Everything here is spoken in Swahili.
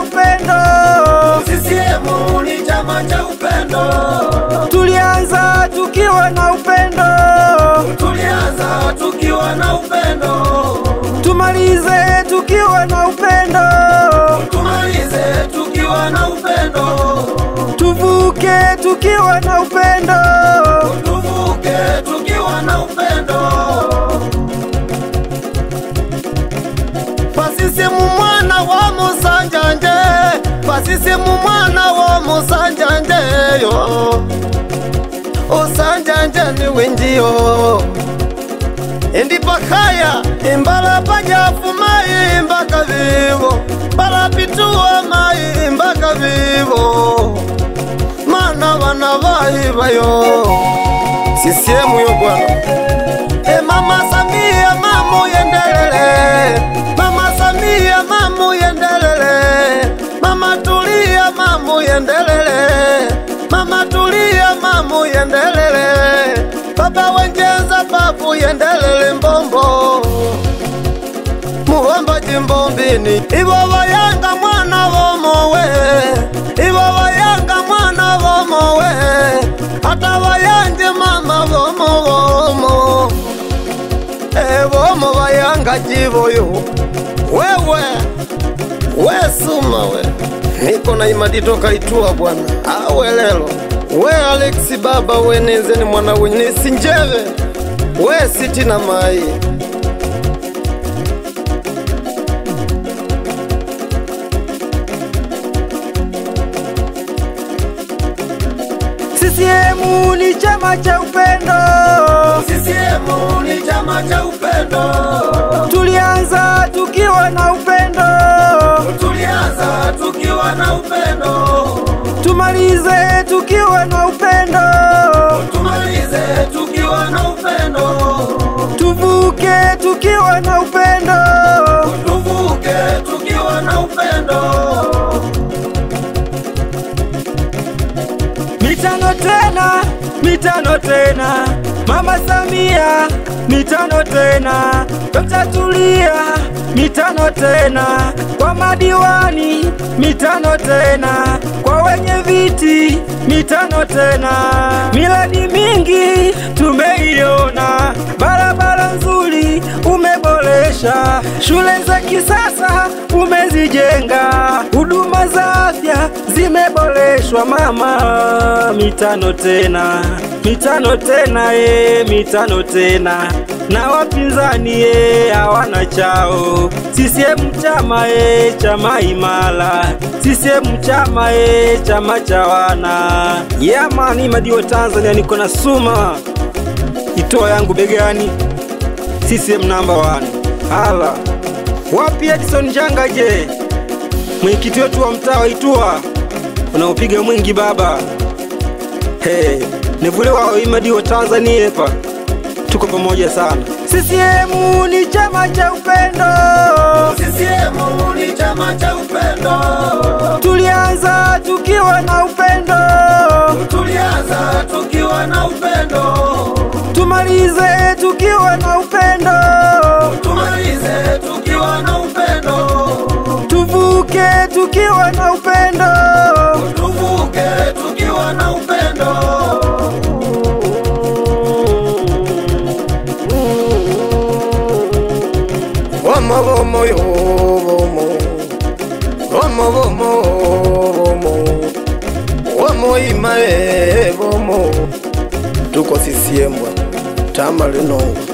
upendo. CCM ni chama cha upendo. Tulianza tukiwa na upendo. Tulianza tukiwa na upendo. Tumalize tukiwa na upendo. Tumalize tukiwa na upendo. Tuvuke tukiwa na upendo. Tuvuke tukiwa na upendo. CCM mwana wa Musanjanje, CCM mwana wa Musanjanje yo. Usanjanje ni windio Indi pakaya imbala pajafu mai mbaka vivo, bala pitua mai mbaka vivo. Mana wana vahiva yo CCM yo bwana. Mama Samia mamu yendelele, Mama Samia mamu yendelele, Mama Tulia mamu yendelele, Mama Tulia mamu yendelele, Baba Wenjeza babu yendelele mbombo, Muhamba jimbombini, Iwo wayanga mwana womowe, Iwo wayanga mwana womowe, hata wayanje mama womo. Womo wayanga jivoyo. We suma we. Niko na imadito kaitua bwana. Awe lelo. We Alexi baba we nenzeni mwana we nisinjeve. We siti na mai. CCM ni chama cha upendo. CCM ni chama cha upendo. Tulianza tukiwa na upendo. Tulianza tukiwa na upendo. Tumalize tukiwa na upendo. Tumalize tukiwa na upendo. Tuvuke tukiwa na upendo. Tuvuke tukiwa na upendo. Mitano tena, mitano tena, Mama Samia, mitano tena, Dr. Tulia, mitano tena, kwa madiwani, mitano tena, kwa wenye viti, mitano tena. Miradi mingi tumeiona, barabara nzuri umeboresha, shule za kisasa umezijenga, huduma za afya zimeboreshwa mama. Mitano tena, mitano tena mitano tena, na wapinzani hawana chao. CCM chama chama imara, CCM chama chama cha wana. Yamani madiwo Tanzania, niko na suma itoa yangu begani. CCM number 1. Hala wapi Edison Janga je? Mwenyekiti wetu wa mtaa wa Itua unaopiga mwingi baba. Nevule wa imadiwo Tanzania hapa. Tuko pamoja sana. CCM ni chama cha upendo. CCM ni chama cha upendo. Tulianza tukiwa na upendo. Tulianza tukiwa na upendo. Tumalize tukiwa na upendo. Tumalize tukiwa na upendo. Tuvuke tukiwa na upendo. Tuvuke tukiwa na upendo. Womo yo womo. Womo imae womo. Tuko CCM bwana. Tama linongo.